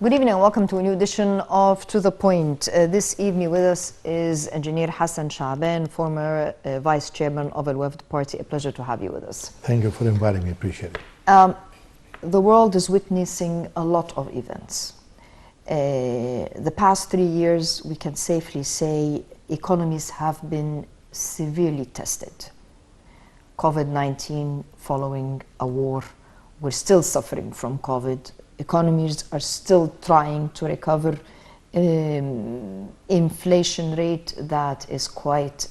Good evening and welcome to a new edition of To The Point. This evening with us is Engineer Hassan Shaaban, former Vice Chairman of Al Wafd Party. A pleasure to have you with us. Thank you for inviting me, appreciate it. The world is witnessing a lot of events. The past 3 years, we can safely say economies have been severely tested. COVID-19 following a war, we're still suffering from COVID. Economies are still trying to recover inflation rate that is quite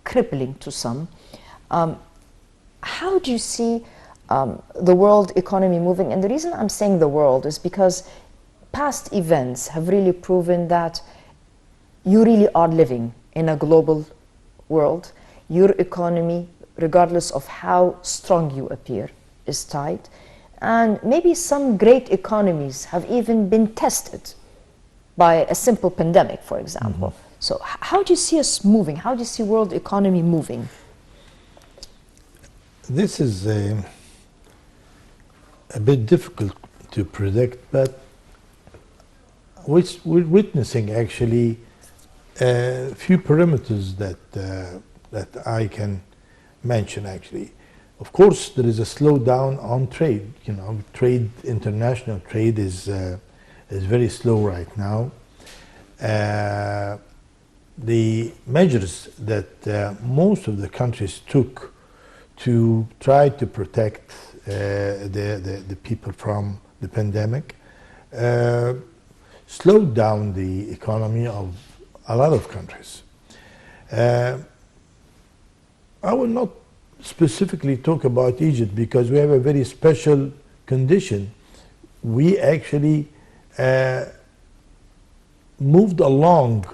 crippling to some. How do you see the world economy moving? And the reason I'm saying the world is because past events have really proven that you really are living in a global world. Your economy, regardless of how strong you appear, is tight. And maybe some great economies have even been tested by a simple pandemic, for example. Mm-hmm. So how do you see us moving? How do you see world economy moving? This is a bit difficult to predict, but we're witnessing actually a few parameters that I can mention actually. Of course, there is a slowdown on trade. You know, international trade is very slow right now. The measures that most of the countries took to try to protect the people from the pandemic slowed down the economy of a lot of countries. I will not specifically talk about Egypt because we have a very special condition. We actually moved along,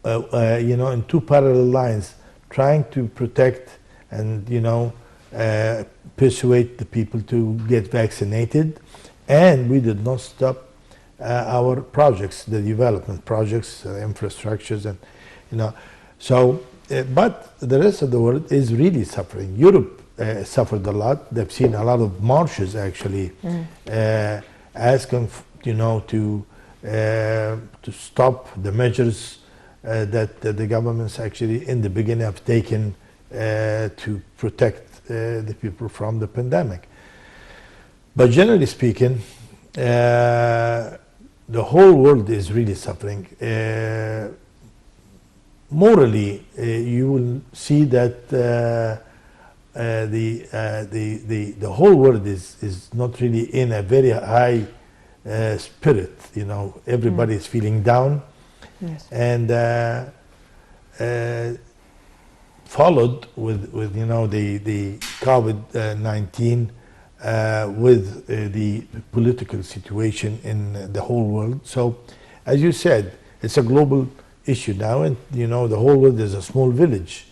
in two parallel lines, trying to protect and persuade the people to get vaccinated, and we did not stop our projects, the development projects, infrastructures, and so. But the rest of the world is really suffering. Europe suffered a lot. They've seen a lot of marches actually asking, to stop the measures that the governments actually in the beginning have taken to protect the people from the pandemic. But generally speaking, the whole world is really suffering. Morally, you will see that the whole world is not really in a very high spirit. Everybody is feeling down, yes. And followed with the COVID-19 with the political situation in the whole world. So, as you said, it's a global issue now, and the whole world is a small village,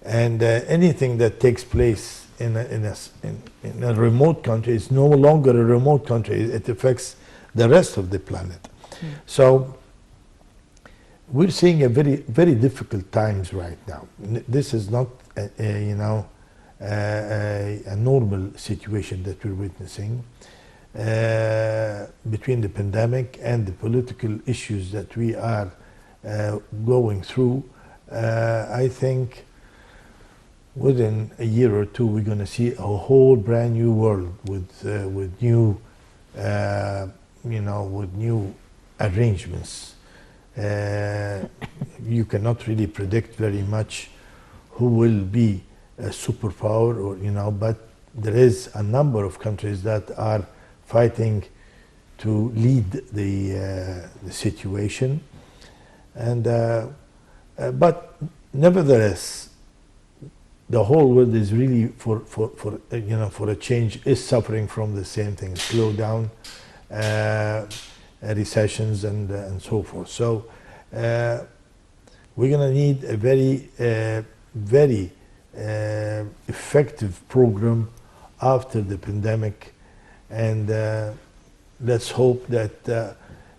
and anything that takes place in a remote country is no longer a remote country. It affects the rest of the planet. So we're seeing a very, very difficult times right now. This is not a normal situation that we're witnessing between the pandemic and the political issues that we are going through. I think within a year or two we're going to see a whole brand new world with new with new arrangements. You cannot really predict very much who will be a superpower, or but there is a number of countries that are fighting to lead the situation. And but nevertheless, the whole world is really for a change is suffering from the same thing: slowdown, recessions, and so forth. So we're going to need a very effective program after the pandemic, and let's hope that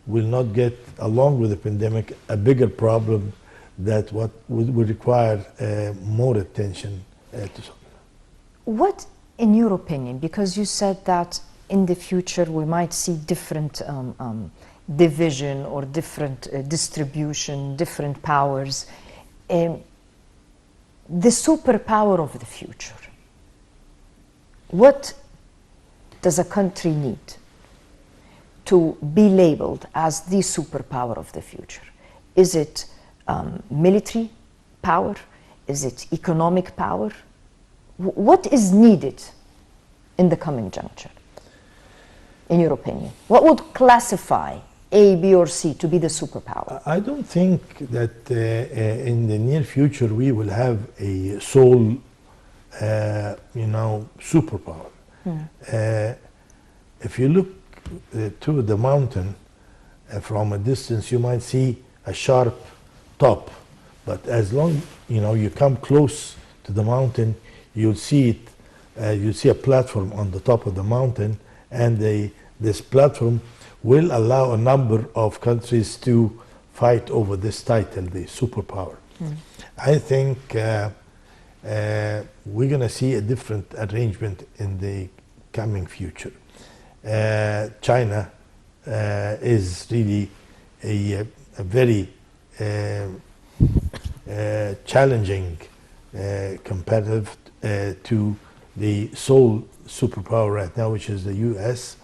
will not get, along with the pandemic, a bigger problem that what would require more attention to. What, in your opinion, because you said that in the future we might see different division or different distribution, different powers. The superpower of the future. What does a country need to be labeled as the superpower of the future? Is it military power? Is it economic power? What is needed in the coming juncture, in your opinion? What would classify A, B, or C to be the superpower? I don't think that in the near future we will have a sole, superpower. If you look to the mountain from a distance, you might see a sharp top, but as long you come close to the mountain, you'll see it. You'll see a platform on the top of the mountain, and this platform will allow a number of countries to fight over this title, the superpower. I think we're going to see a different arrangement in the coming future. China is really a very challenging competitive to the sole superpower right now, which is the US.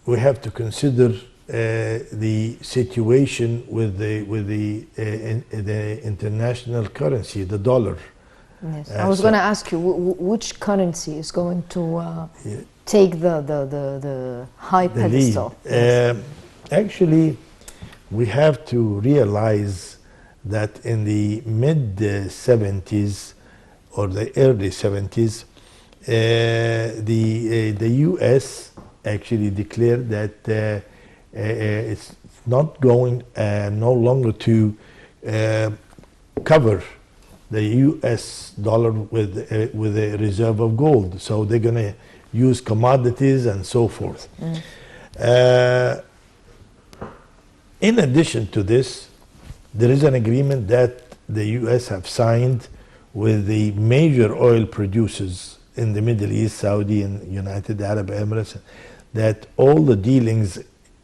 We have to consider the situation with the international currency, the dollar. Yes, I was going to ask you which currency is going to take the high pedestal. Actually, we have to realize that in the mid 70s or the early 70s, the US actually declared that it's not going no longer to cover the US dollar with a reserve of gold. So they're going to use commodities and so forth. In addition to this, there is an agreement that the US have signed with the major oil producers in the Middle East, Saudi and United Arab Emirates, that all the dealings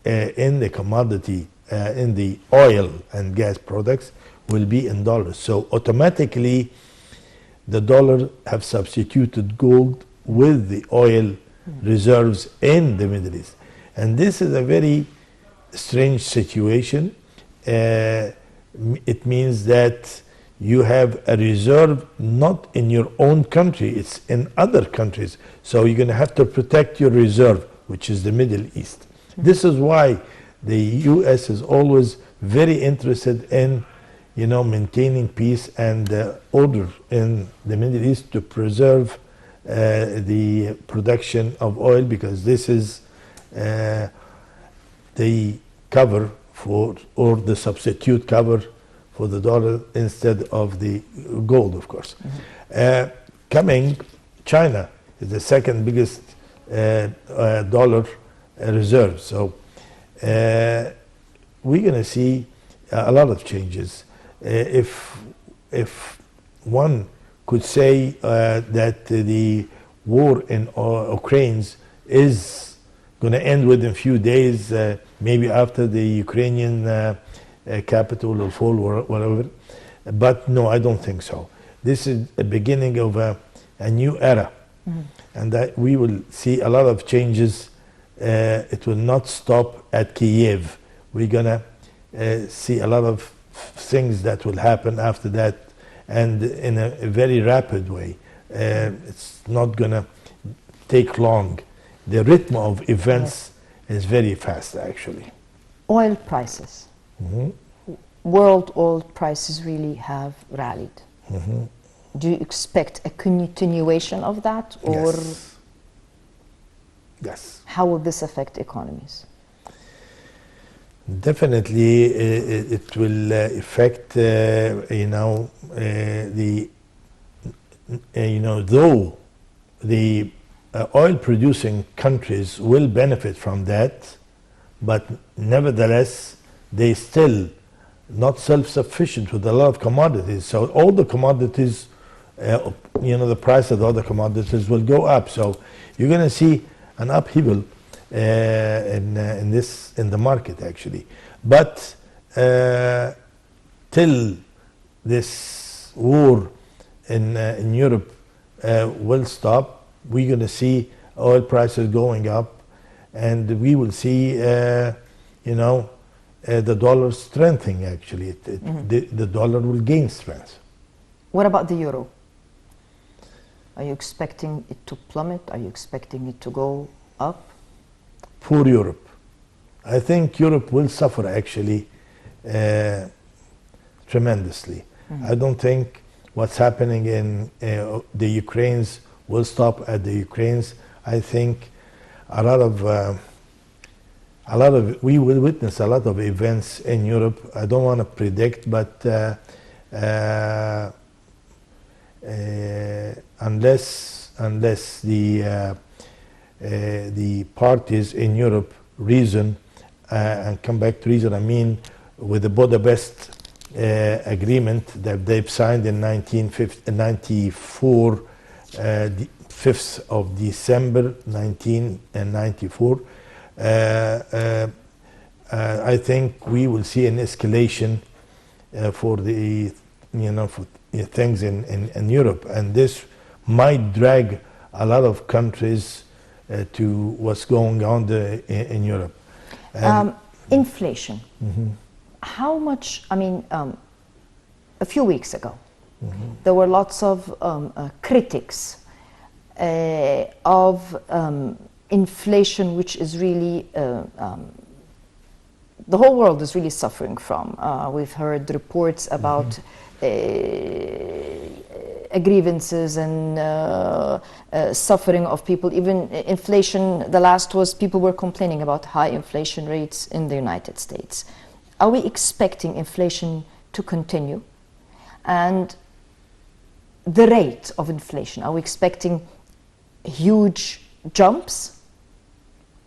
in the commodity, in the oil and gas products will be in dollars. So automatically the dollar have substituted gold with the oil reserves in the Middle East. And this is a very strange situation. It means that you have a reserve not in your own country, it's in other countries. So you're going to have to protect your reserve, which is the Middle East. This is why the US is always very interested in maintaining peace and order in the Middle East to preserve the production of oil, because this is the cover for, or the substitute cover for the dollar instead of the gold, of course. China is the second biggest dollar reserve. So we're going to see a lot of changes. If one could say that the war in Ukraine is going to end within a few days, maybe after the Ukrainian capital will fall or whatever. But no, I don't think so. This is the beginning of a new era. And that we will see a lot of changes. It will not stop at Kiev. We're going to see a lot of things that will happen after that, and in a very rapid way. It's not going to take long. The rhythm of events is very fast, actually. Oil prices. World oil prices really have rallied. Do you expect a continuation of that, or yes? How will this affect economies? Definitely, it will affect. Though the oil-producing countries will benefit from that, but nevertheless, they still not self-sufficient with a lot of commodities. So all the commodities the price of the other commodities will go up. So you're going to see an upheaval in the market actually. But till this war in Europe will stop, we're going to see oil prices going up, and we will see the dollar strengthening actually. The dollar will gain strength. What about the euro? Are you expecting it to plummet? Are you expecting it to go up? For Europe, I think Europe will suffer actually tremendously. I don't think what's happening in the Ukraines will stop at the Ukraines. I think we will witness a lot of events in Europe. I don't want to predict, but unless the parties in Europe reason and come back to reason, I mean with the Budapest agreement that they've signed in 1994, the 5th of December 1994, I think we will see an escalation for the for things in Europe, and this might drag a lot of countries to what's going on in Europe. Inflation. How much? I mean, a few weeks ago, there were lots of critics of inflation, which is really the whole world is really suffering from. We've heard reports about grievances and suffering of people. Even inflation, the last was people were complaining about high inflation rates in the United States. Are we expecting inflation to continue? And the rate of inflation, are we expecting huge jumps?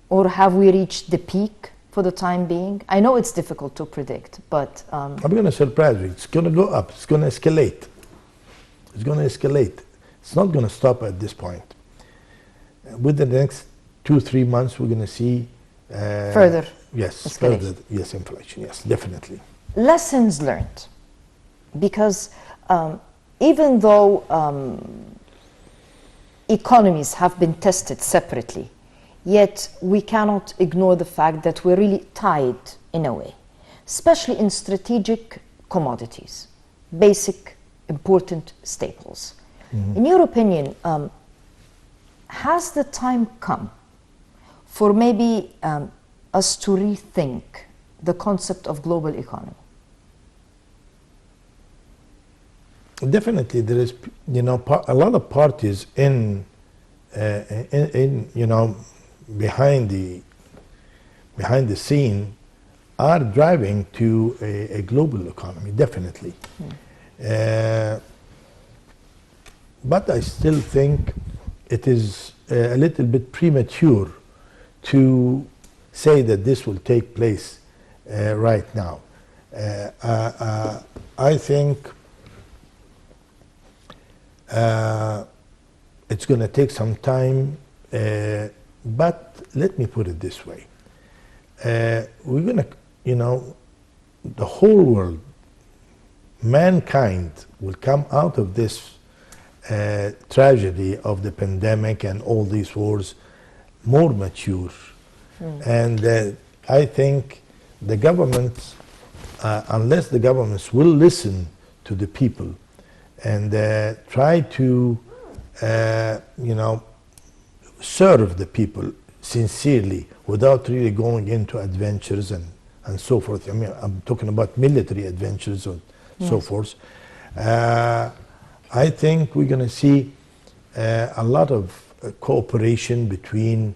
Or have we reached the peak for the time being? I know it's difficult to predict, but... I'm going to surprise you. It's going to go up. It's going to escalate. It's going to escalate. It's not going to stop at this point. Within the next 2-3 months, we're going to see... further yes, escalation. further, yes, inflation, yes, definitely. Lessons learned. Because even though economies have been tested separately, yet we cannot ignore the fact that we're really tied in a way, especially in strategic commodities, basic, important staples. In your opinion, has the time come for maybe us to rethink the concept of global economy? Definitely, there is, a lot of parties in behind the scene are driving to a global economy, definitely. But I still think it is a little bit premature to say that this will take place right now. I think it's going to take some time, but let me put it this way. We're going to, the whole world, mankind will come out of this tragedy of the pandemic and all these wars more mature. And I think the governments, unless the governments will listen to the people and try to, serve the people sincerely without really going into adventures and so forth. I mean, I'm talking about military adventures and so forth. I think we're going to see a lot of cooperation between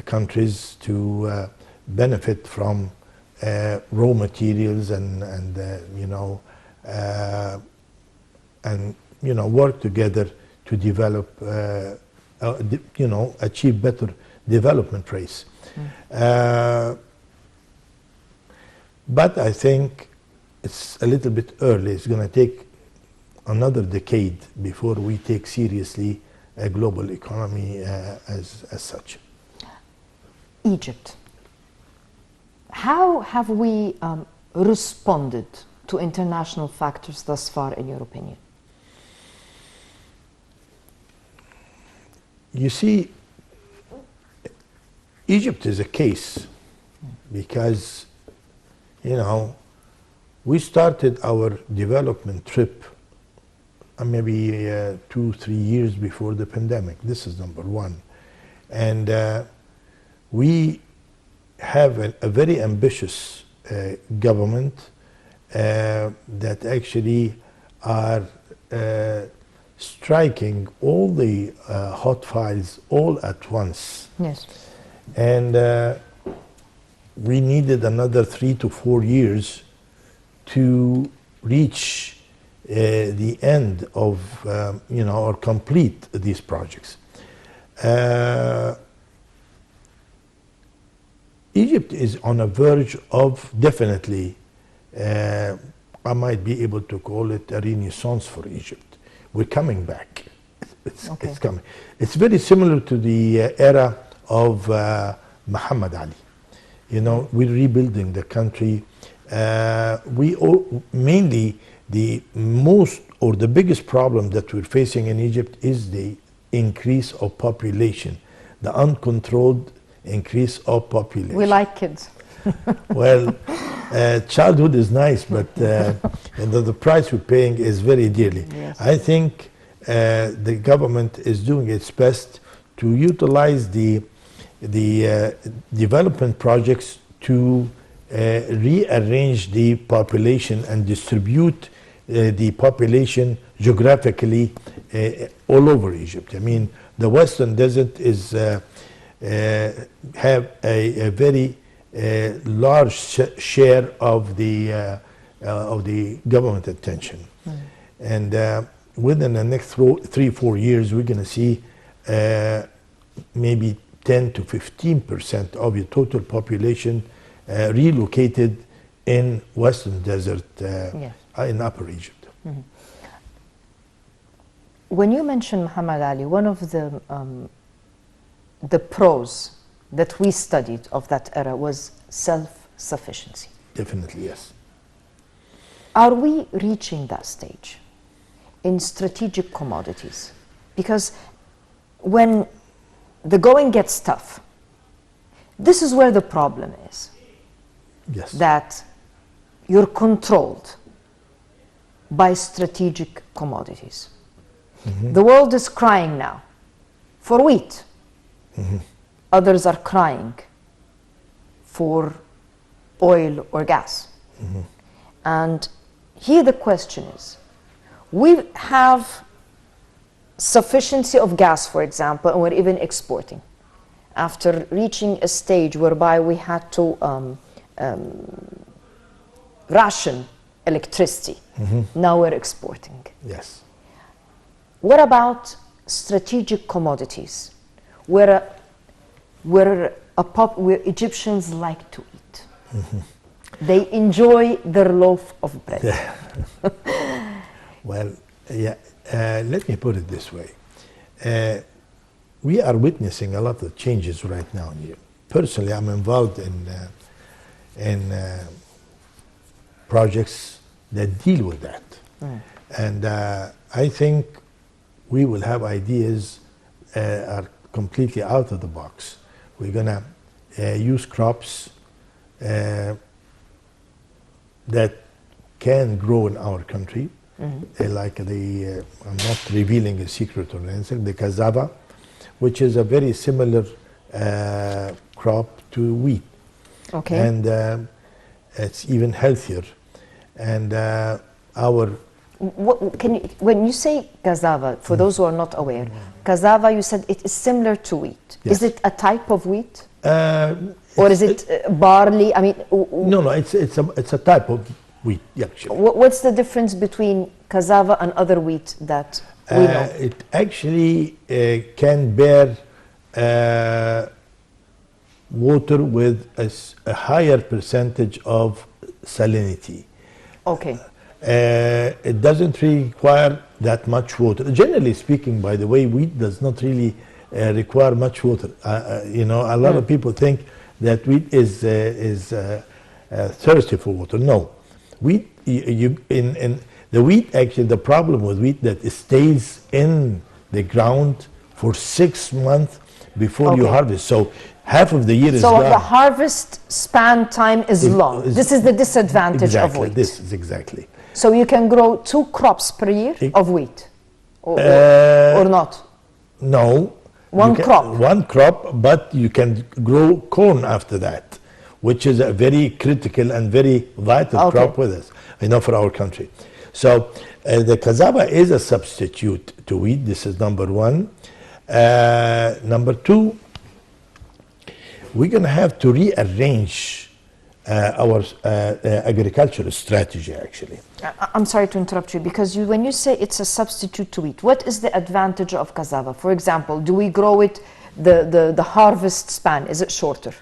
countries to benefit from raw materials and work together to develop, achieve better development rates. But I think it's a little bit early. It's going to take another decade before we take seriously a global economy as such. Egypt. How have we responded to international factors thus far, in your opinion? You see, Egypt is a case because, you know, we started our development trip maybe 2-3 years before the pandemic. This is number one. And we have a very ambitious government that actually are striking all the hot files all at once. Yes. And we needed another 3 to 4 years to reach the end of, you know, or complete these projects. Egypt is on a verge of definitely, I might be able to call it a renaissance for Egypt. We're coming back. It's coming. It's very similar to the era of Muhammad Ali. You know, we're rebuilding the country. Mainly the most or the biggest problem that we're facing in Egypt is the increase of population, the uncontrolled increase of population. We like kids. Well, childhood is nice, but and the price we're paying is very dearly. Yes. I think the government is doing its best to utilize the development projects to rearrange the population and distribute the population geographically all over Egypt. I mean, the Western Desert is have a very large share of the government attention, and within the next 3-4 years, we're going to see maybe 10 to 15% of the total population relocated in Western Desert, Yes. in Upper Egypt. Mm-hmm. When you mention Muhammad Ali, one of the pros that we studied of that era was self-sufficiency. Definitely, yes. Are we reaching that stage in strategic commodities? Because when the going gets tough, this is where the problem is. Yes. That you're controlled by strategic commodities. Mm-hmm. The world is crying now for wheat. Mm-hmm. Others are crying for oil or gas. Mm-hmm. And here the question is, we have sufficiency of gas, for example, and we're even exporting. After reaching a stage whereby we had to ration electricity, now we're exporting. Yes. What about strategic commodities, where Egyptians like to eat? They enjoy their loaf of bread. Well, yeah. Let me put it this way. We are witnessing a lot of changes right now in Europe. Personally, I'm involved in projects that deal with that. And I think we will have ideas are completely out of the box. We're going to use crops that can grow in our country. Like I'm not revealing a secret or anything, the Cassava, which is a very similar crop to wheat. Okay. And it's even healthier. And when you say Cassava, for those who are not aware, Cassava, you said it is similar to wheat. Yes. Is it a type of wheat? Or is it barley? I mean, no, it's a type of wheat, actually. What's the difference between Cassava and other wheat that we know? It actually can bear water with a higher percentage of salinity. Okay. It doesn't require that much water. Generally speaking, by the way, wheat does not really require much water. A lot of people think that wheat is thirsty for water. No, wheat. In the wheat, actually, the problem with wheat that it stays in the ground for 6 months before you harvest. So half of the year is gone. So the harvest span time is long. This is the disadvantage of wheat. This is exactly. So you can grow 2 crops per year of wheat, or not? No. One crop, but you can grow corn after that, which is a very critical and very vital crop with us, for our country. So the cassava is a substitute to wheat. This is number one. Number two, we're going to have to rearrange our agricultural strategy, actually. I'm sorry to interrupt you, because when you say it's a substitute to wheat, what is the advantage of cassava? For example, do we grow it, the harvest span, is it shorter?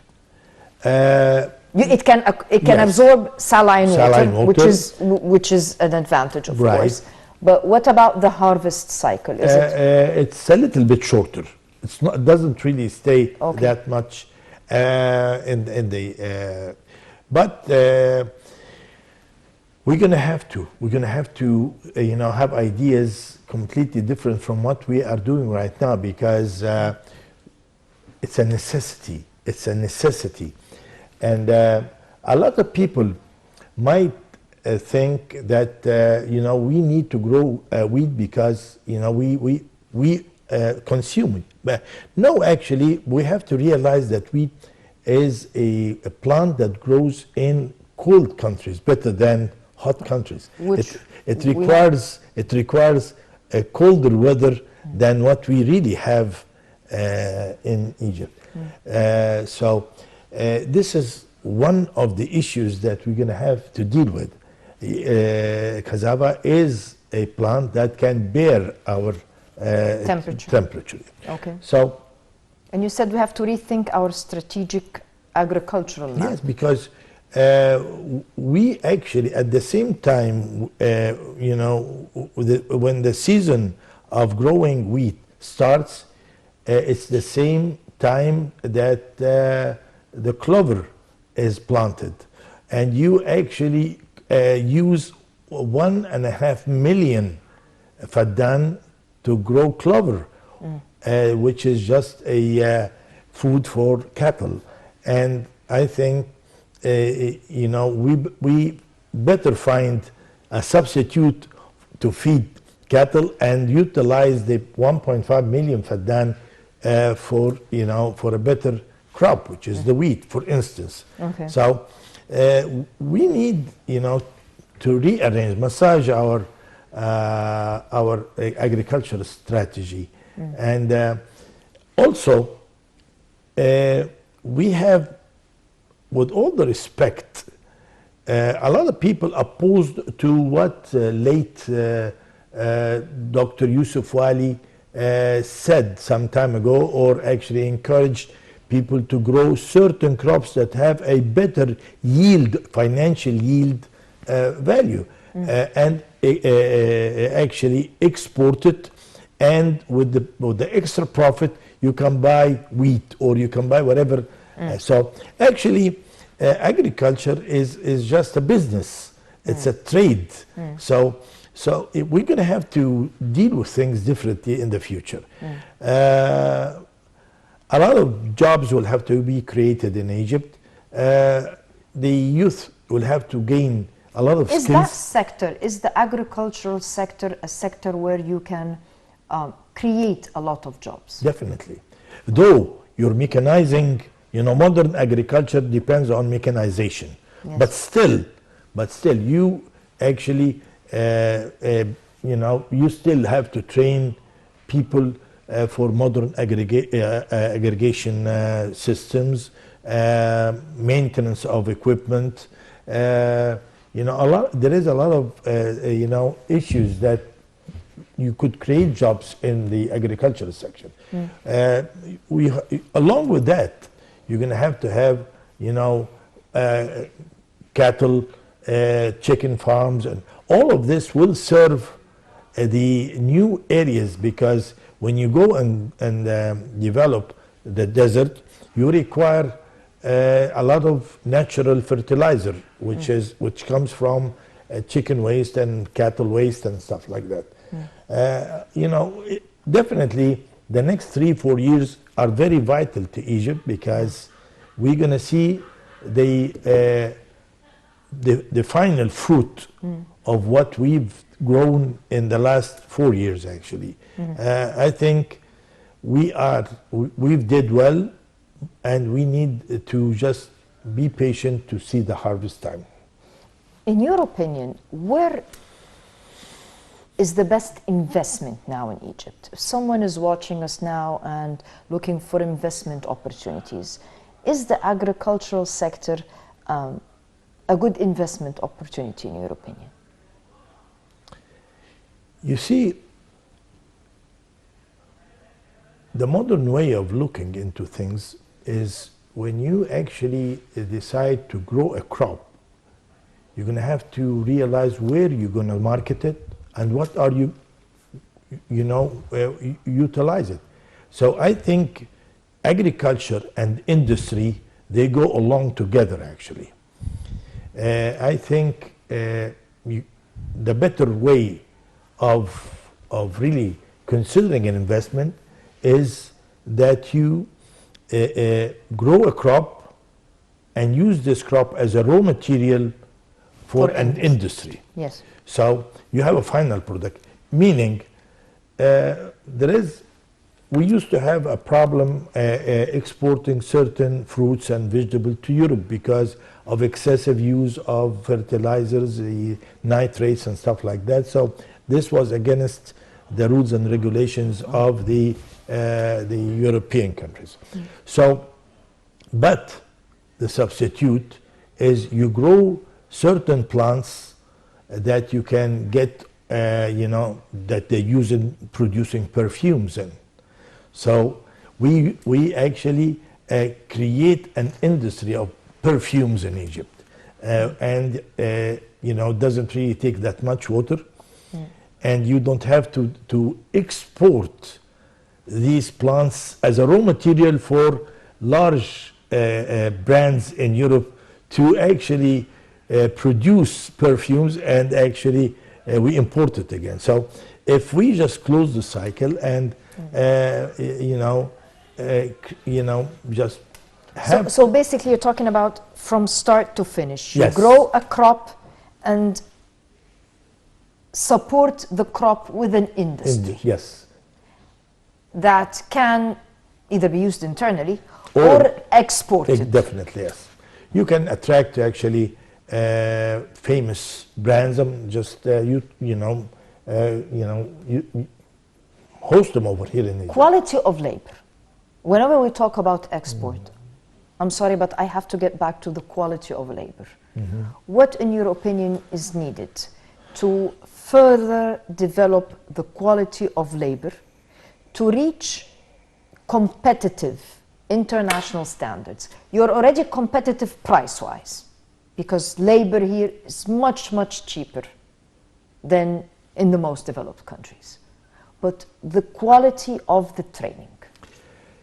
It can absorb saline water, which is an advantage, of course. But what about the harvest cycle? Is it's a little bit shorter. It doesn't really stay that much in the. But we're going to have to. We're going to have to, have ideas completely different from what we are doing right now, because it's a necessity. It's a necessity. And a lot of people might think that we need to grow wheat because we consume it. But no, actually, we have to realize that wheat is a plant that grows in cold countries better than hot countries. It requires a colder weather than what we really have in Egypt. So this is one of the issues that we're going to have to deal with. Cassava is a plant that can bear our temperature. Okay. So, and you said we have to rethink our strategic agricultural now. Yes, because we actually, at the same time, when the season of growing wheat starts, it's the same time that the clover is planted, and you actually use 1.5 million faddan to grow clover, which is just a food for cattle. And I think we better find a substitute to feed cattle and utilize the 1.5 million faddan for a better crop, which is the wheat, for instance. Okay. So we need to rearrange, massage our agricultural strategy, and also we have, with all the respect, a lot of people opposed to what late Dr. Yusuf Wali said some time ago, or actually encouraged people to grow certain crops that have a better yield, financial yield value, and actually export it, and with the extra profit you can buy wheat or you can buy whatever. So actually agriculture is just a business, it's a trade. So we're going to have to deal with things differently in the future. A lot of jobs will have to be created in Egypt. The youth will have to gain a lot of skills. Is the agricultural sector a sector where you can create a lot of jobs? Definitely. Though you're mechanizing, modern agriculture depends on mechanization. Yes. But still you actually, you still have to train people for modern aggregation systems, maintenance of equipment. There is a lot of issues that you could create jobs in the agricultural section. Along with that, you're going to have cattle, chicken farms, and all of this will serve the new areas, because when you go and develop the desert, you require a lot of natural fertilizer, which comes from chicken waste and cattle waste and stuff like that. Definitely the next 3-4 years are very vital to Egypt, because we're going to see the final fruit of what we've grown in the last 4 years, actually. I think we've did well, and we need to just be patient to see the harvest time. In your opinion, where is the best investment now in Egypt? If someone is watching us now and looking for investment opportunities, is the agricultural sector a good investment opportunity in your opinion? You see, the modern way of looking into things is when you actually decide to grow a crop, you're going to have to realize where you're going to market it and what are you utilize it. So I think agriculture and industry, they go along together, actually. I think the better way of really considering an investment is that you grow a crop and use this crop as a raw material for an industry. Yes. So you have a final product, meaning we used to have a problem exporting certain fruits and vegetables to Europe because of excessive use of fertilizers, the nitrates and stuff like that. So this was against the rules and regulations of the European countries. So, but the substitute is you grow certain plants that you can get, that they use in producing perfumes in. So we actually create an industry of perfumes in Egypt, and doesn't really take that much water, and you don't have to export these plants as a raw material for large brands in Europe to actually produce perfumes, and actually we import it again. So if we just close the cycle and just have... So basically you're talking about from start to finish. You Yes. grow a crop and support the crop with an industry Yes. that can either be used internally or exported. Definitely, yes. You can attract actually famous brands, just host them over here in Egypt. Quality of labor. Whenever we talk about export, I'm sorry, but I have to get back to the quality of labor. What, in your opinion, is needed to further develop the quality of labor to reach competitive international standards? You're already competitive price-wise, because labor here is much, much cheaper than in the most developed countries. But the quality of the training.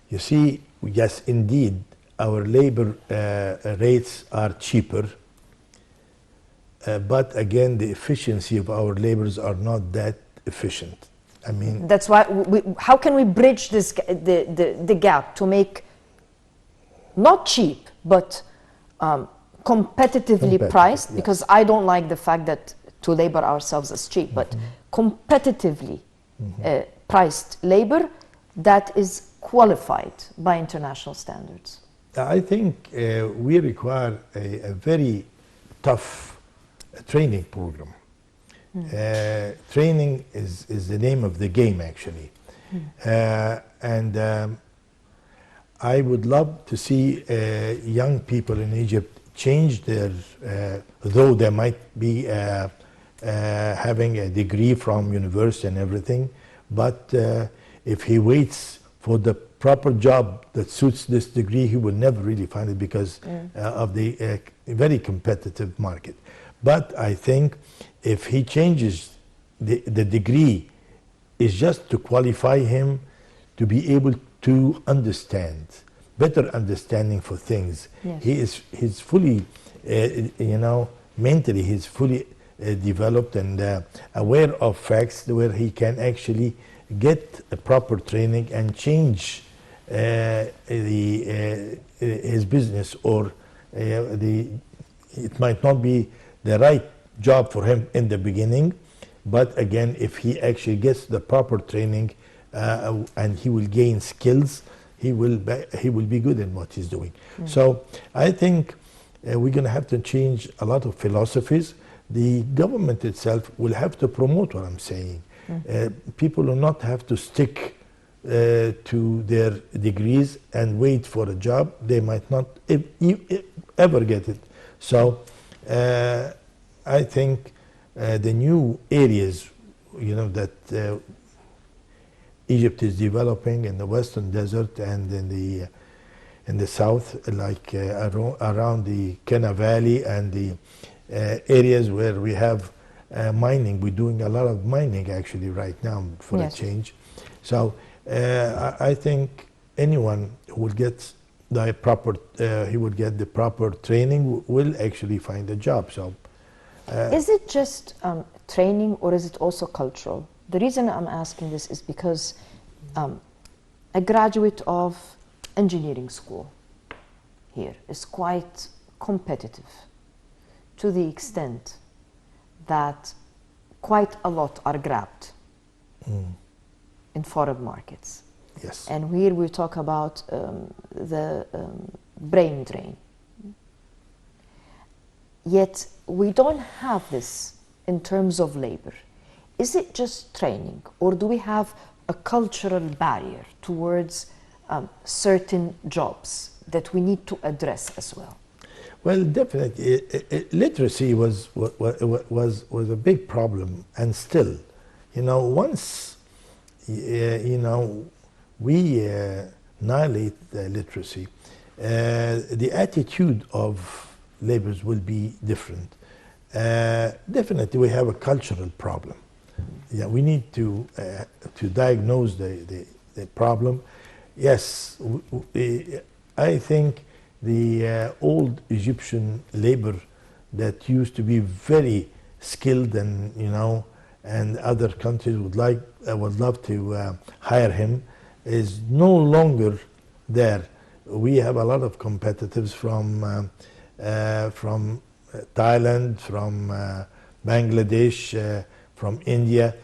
You see, yes, indeed, our labor rates are cheaper, but again, the efficiency of our laborers are not that efficient. I mean, that's why how can we bridge this the gap to make not cheap but competitively priced? Yes. Because I don't like the fact that to labor ourselves as cheap, but competitively priced labor that is qualified by international standards. I think we require a very tough training program. Training is the name of the game, actually. And I would love to see young people in Egypt change their, though they might be having a degree from university and everything, but if he waits for the proper job that suits this degree, he will never really find it because of the very competitive market. But I think if he changes the degree, is just to qualify him to be able to understand, better understanding for things. Yes. He's fully, mentally he's fully developed and aware of facts where he can actually get a proper training and change his business, or it might not be the right job for him in the beginning, but again, if he actually gets the proper training and he will gain skills, he will be good in what he's doing. So I think we're going to have to change a lot of philosophies. The government itself will have to promote what I'm saying. People will not have to stick to their degrees and wait for a job. They might not ever get it. So I think the new areas, that Egypt is developing in the Western Desert and in the south, like around the Kenya Valley and the areas where we have mining. We're doing a lot of mining actually right now for a change. So I think anyone who will get the proper, he would get the proper training, will actually find a job. So. Is it just training, or is it also cultural? The reason I'm asking this is because a graduate of engineering school here is quite competitive, to the extent that quite a lot are grabbed in foreign markets. Yes. And here we talk about the brain drain. Yet we don't have this in terms of labor. Is it just training, or do we have a cultural barrier towards certain jobs that we need to address as well? Well, definitely, literacy was a big problem, and still, once we annihilate literacy, the attitude of laborers will be different. Definitely, we have a cultural problem. Yeah, we need to diagnose the problem. Yes, I think the old Egyptian labor that used to be very skilled, and and other countries would love to hire him, is no longer there. We have a lot of competitors from Thailand, from Bangladesh, from India.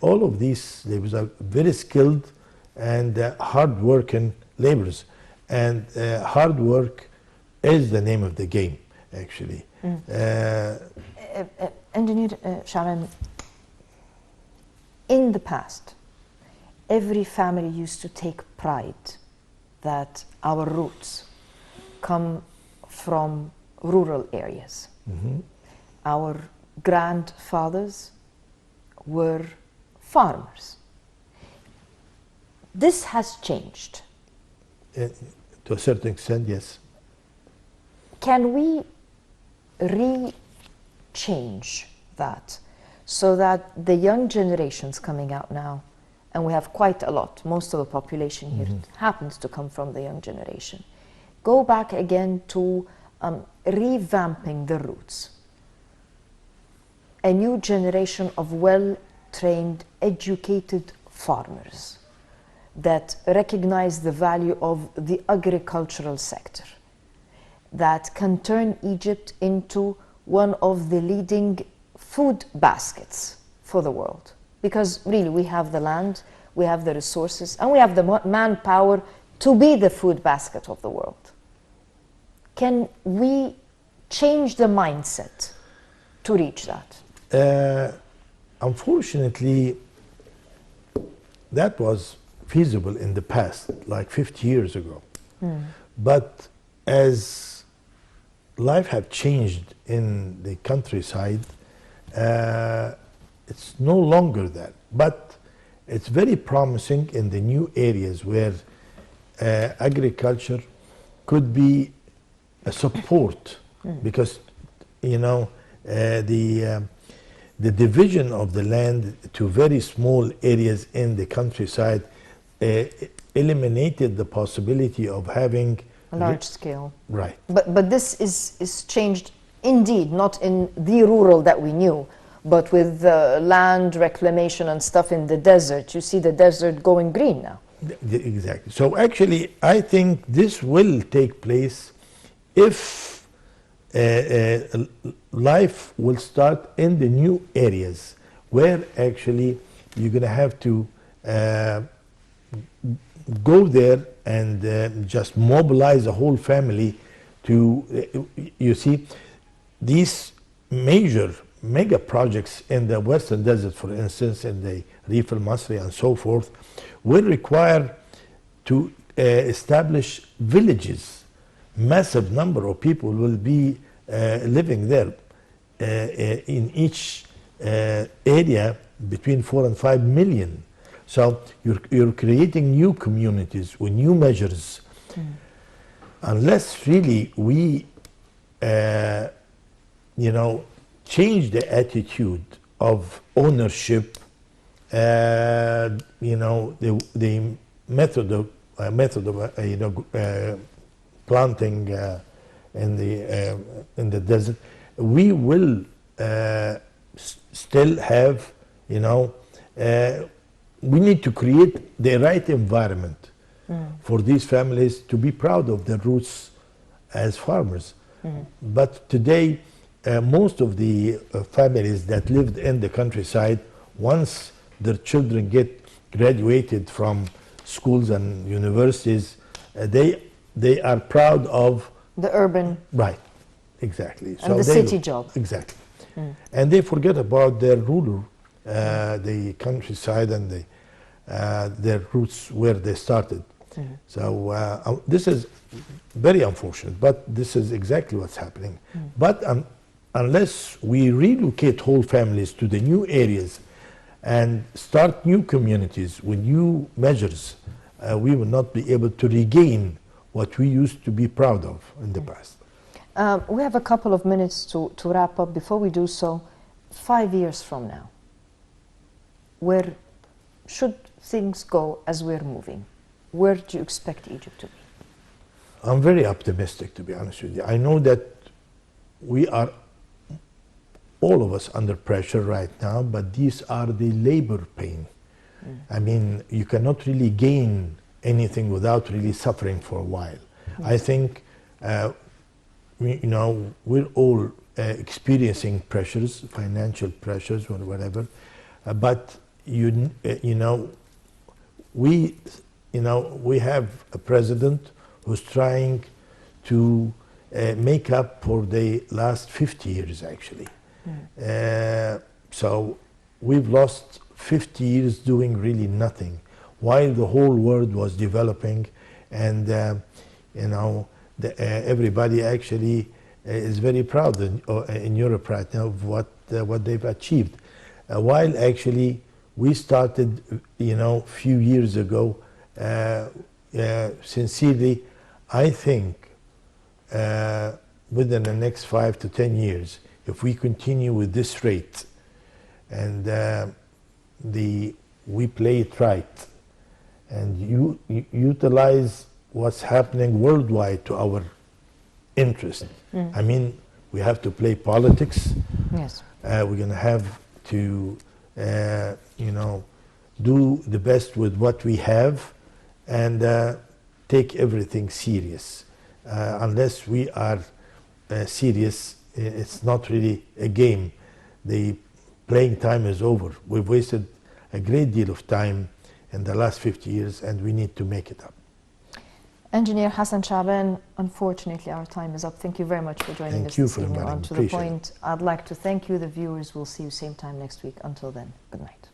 All of these laborers are very skilled and hard-working laborers. And hard work is the name of the game, actually. Engineer Shaaban, in the past, every family used to take pride that our roots come from rural areas. Our grandfathers were farmers. This has changed. To a certain extent, yes. Can we change that so that the young generations coming out now, and we have quite a lot, most of the population here happens to come from the young generation, go back again to revamping the roots? A new generation of well-trained, educated farmers that recognize the value of the agricultural sector, that can turn Egypt into one of the leading food baskets for the world. Because really, we have the land, we have the resources, and we have the manpower to be the food basket of the world. Can we change the mindset to reach that? Unfortunately, that was feasible in the past, like 50 years ago. But as life have changed in the countryside, it's no longer that. But it's very promising in the new areas where agriculture could be a support, because you know, the division of the land to very small areas in the countryside eliminated the possibility of having large scale. Right. But this is changed indeed, not in the rural that we knew, but with land reclamation and stuff in the desert. You see the desert going green now. Exactly. So actually, I think this will take place if life will start in the new areas where actually you're going to have to go there and just mobilize a whole family to, you see, these mega projects in the Western Desert, for instance, in the Reef al-Masri and so forth, will require to establish villages. Massive number of people will be living there in each area between 4 and 5 million. So you're creating new communities with new measures. Unless really we you know, change the attitude of ownership, you know, the method of you know, planting in the desert, we will still have, you know, we need to create the right environment for these families to be proud of their roots as farmers. But today, most of the families that lived in the countryside, once their children get graduated from schools and universities, they are proud of the urban. Right, exactly. And so the city job. Exactly. And they forget about their rural, the countryside and their roots where they started. So this is very unfortunate, but this is exactly what's happening. But unless we relocate whole families to the new areas and start new communities with new measures, we will not be able to regain what we used to be proud of in the past. We have a couple of minutes to wrap up. Before we do so, 5 years from now, where should things go as we're moving? Where do you expect Egypt to be? I'm very optimistic, to be honest with you. I know that we are, all of us, under pressure right now, but these are the labor pain. I mean, you cannot really gain anything without really suffering for a while. I think, you know, we're all experiencing pressures, financial pressures or whatever, but you know, we have a president who's trying to make up for the last 50 years, actually. So we've lost 50 years doing really nothing, while the whole world was developing, and you know, everybody actually is very proud in Europe right now of what they've achieved, while actually we started, you know, a few years ago. Sincerely, I think within the next 5 to 10 years, if we continue with this rate and we play it right and you utilize what's happening worldwide to our interest. I mean, we have to play politics. Yes. We're going to have to, you know, do the best with what we have and take everything serious. Unless we are serious, it's not really a game. The playing time is over. We've wasted a great deal of time in the last 50 years, and we need to make it up. Engineer Hassan Shaaban, unfortunately our time is up. Thank you very much for joining us this evening on To The Point. I'd like to thank you, the viewers. We'll see you same time next week. Until then, good night.